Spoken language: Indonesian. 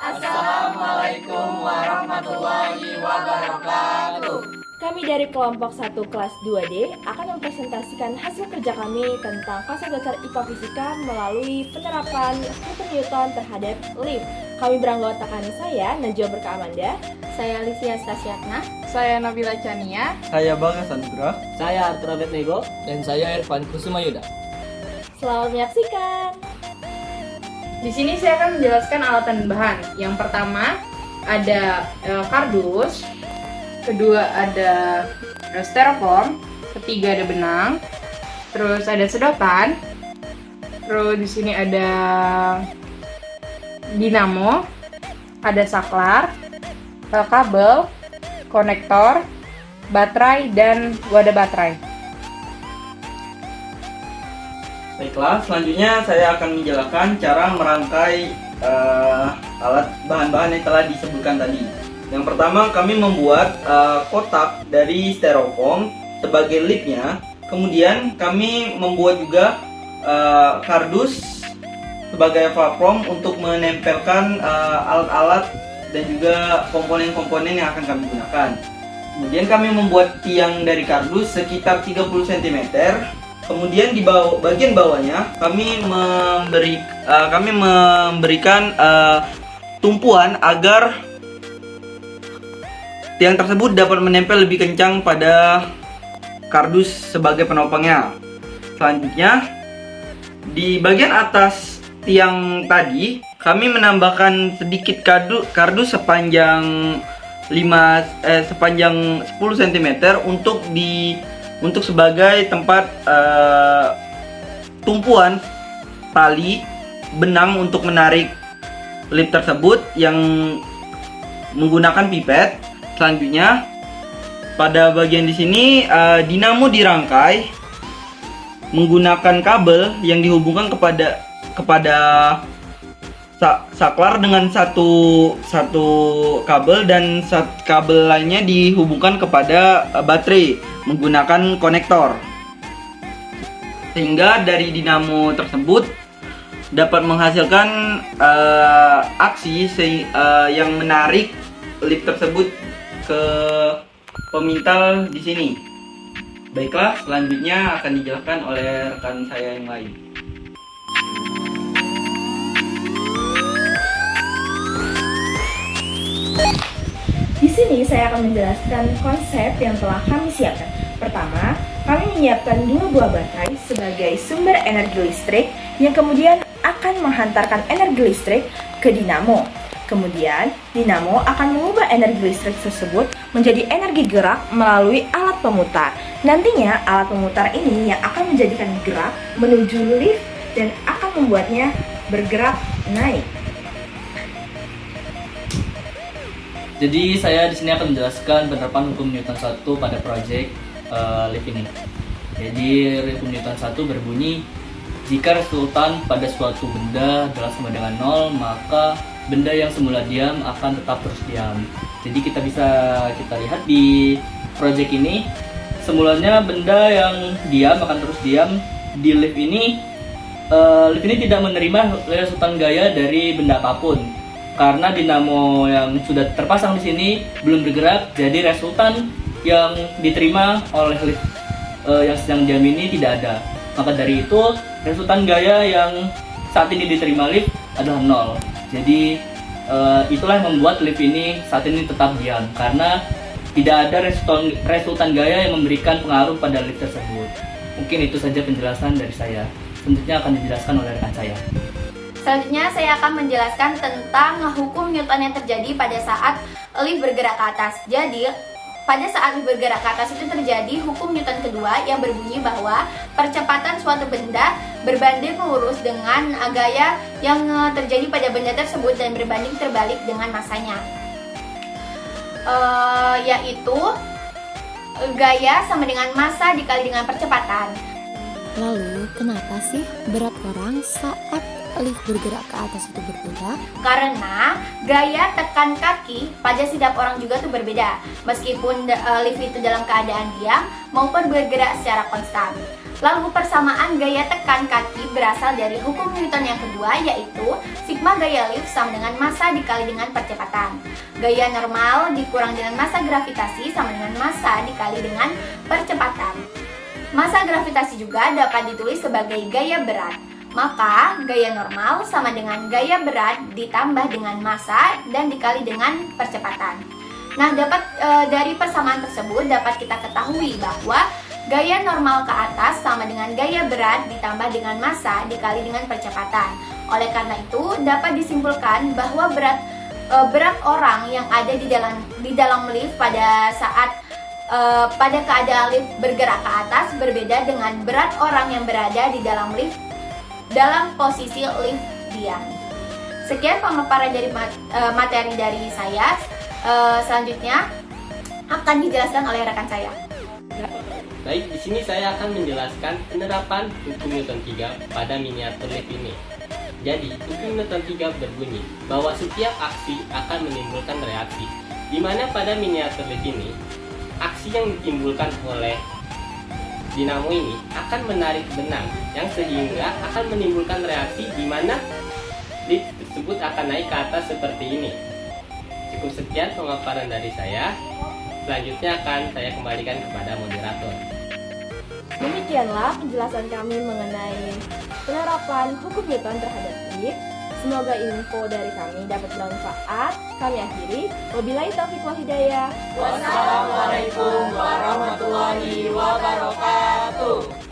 Assalamualaikum warahmatullahi wabarakatuh. Kami dari kelompok 1 kelas 2D akan mempresentasikan hasil kerja kami tentang konsep dasar IPA Fisika melalui penerapan hukum Newton terhadap lift. Kami beranggotakan saya, Najwa Berkah Amanda. Saya Alicia Stasyatna. Saya Nabila Chania. Saya Bagas Anugrah. Saya Arthur Abednego. Dan saya Irfan Kusuma Yuda. Selamat menyaksikan. Di sini saya akan menjelaskan alat dan bahan. Yang pertama ada kardus, kedua ada styrofoam, ketiga ada benang, terus ada sedotan, terus di sini ada dinamo, ada saklar, kabel, konektor, baterai dan wadah baterai. Baiklah, selanjutnya saya akan menjelaskan cara merangkai alat bahan-bahan yang telah disebutkan tadi. Yang pertama, kami membuat kotak dari styrofoam sebagai lipnya. Kemudian kami membuat juga kardus sebagai platform untuk menempelkan alat-alat dan juga komponen-komponen yang akan kami gunakan. Kemudian kami membuat tiang dari kardus sekitar 30 cm. Kemudian di bagian bawahnya kami memberikan tumpuan agar tiang tersebut dapat menempel lebih kencang pada kardus sebagai penopangnya. Selanjutnya, di bagian atas tiang tadi kami menambahkan sedikit kardus sepanjang 10 cm untuk sebagai tempat tumpuan tali benang untuk menarik lip tersebut yang menggunakan pipet. Selanjutnya, pada bagian di sini dinamo dirangkai menggunakan kabel yang dihubungkan kepada saklar dengan satu kabel, dan kabel lainnya dihubungkan kepada baterai menggunakan konektor, sehingga dari dinamo tersebut dapat menghasilkan aksi yang menarik lip tersebut ke pemintal di sini. Baiklah, selanjutnya akan dijelaskan oleh rekan saya yang lain. Di sini saya akan menjelaskan konsep yang telah kami siapkan. Pertama, kami menyiapkan 2 buah baterai sebagai sumber energi listrik yang kemudian akan menghantarkan energi listrik ke dinamo. Kemudian, dinamo akan mengubah energi listrik tersebut menjadi energi gerak melalui alat pemutar. Nantinya, alat pemutar ini yang akan menjadikan gerak menuju lift dan akan membuatnya bergerak naik. Jadi saya di sini akan menjelaskan penerapan hukum Newton 1 pada proyek lift ini. Jadi hukum Newton 1 berbunyi, jika resultan pada suatu benda adalah sama dengan 0, maka benda yang semula diam akan tetap terus diam. Jadi kita lihat di proyek ini, semulanya benda yang diam akan terus diam. Di lift ini tidak menerima resultan gaya dari benda apapun. Karena dinamo yang sudah terpasang di sini belum bergerak, jadi resultan yang diterima oleh lift yang sedang diam ini tidak ada. Maka dari itu, resultan gaya yang saat ini diterima lift adalah 0. Jadi itulah yang membuat lift ini saat ini tetap diam, karena tidak ada resultan gaya yang memberikan pengaruh pada lift tersebut. Mungkin itu saja penjelasan dari saya. Selanjutnya akan dijelaskan oleh rekan saya. Selanjutnya saya akan menjelaskan tentang hukum Newton yang terjadi pada saat lift bergerak ke atas. Jadi, pada saat lift bergerak ke atas itu terjadi hukum Newton kedua yang berbunyi bahwa percepatan suatu benda berbanding lurus dengan gaya yang terjadi pada benda tersebut dan berbanding terbalik dengan masanya. Yaitu gaya sama dengan massa dikali dengan percepatan. Lalu, kenapa sih berat orang saat lift bergerak ke atas itu berbeda? Karena gaya tekan kaki pada setiap orang juga tuh berbeda, meskipun lift itu dalam keadaan diam maupun bergerak secara konstan. Lalu persamaan gaya tekan kaki berasal dari hukum Newton yang kedua, yaitu sigma gaya lift sama dengan massa dikali dengan percepatan. Gaya normal dikurang dengan massa gravitasi sama dengan massa dikali dengan percepatan. Massa gravitasi juga dapat ditulis sebagai gaya berat. Maka gaya normal sama dengan gaya berat ditambah dengan massa dan dikali dengan percepatan. Nah, dari persamaan tersebut dapat kita ketahui bahwa gaya normal ke atas sama dengan gaya berat ditambah dengan massa dikali dengan percepatan. Oleh karena itu, dapat disimpulkan bahwa berat orang yang ada di dalam lift pada keadaan lift bergerak ke atas berbeda dengan berat orang yang berada di dalam lift dalam posisi lift diam. Sekian pemaparan dari materi dari saya. Selanjutnya akan dijelaskan oleh rekan saya. Baik, di sini saya akan menjelaskan penerapan hukum Newton 3 pada miniatur lift ini. Jadi, hukum Newton 3 berbunyi bahwa setiap aksi akan menimbulkan reaksi, di mana pada miniatur lift ini, aksi yang ditimbulkan oleh dinamo ini akan menarik benang, yang sehingga akan menimbulkan reaksi di mana lift tersebut akan naik ke atas seperti ini. Cukup sekian pemaparan dari saya. Selanjutnya akan saya kembalikan kepada moderator. Demikianlah penjelasan kami mengenai penerapan hukum Newton terhadap lift. Semoga info dari kami dapat bermanfaat. Kami akhiri. Wabillahi taufiq wal hidayah. Wassalamualaikum warahmatullahi wabarakatuh.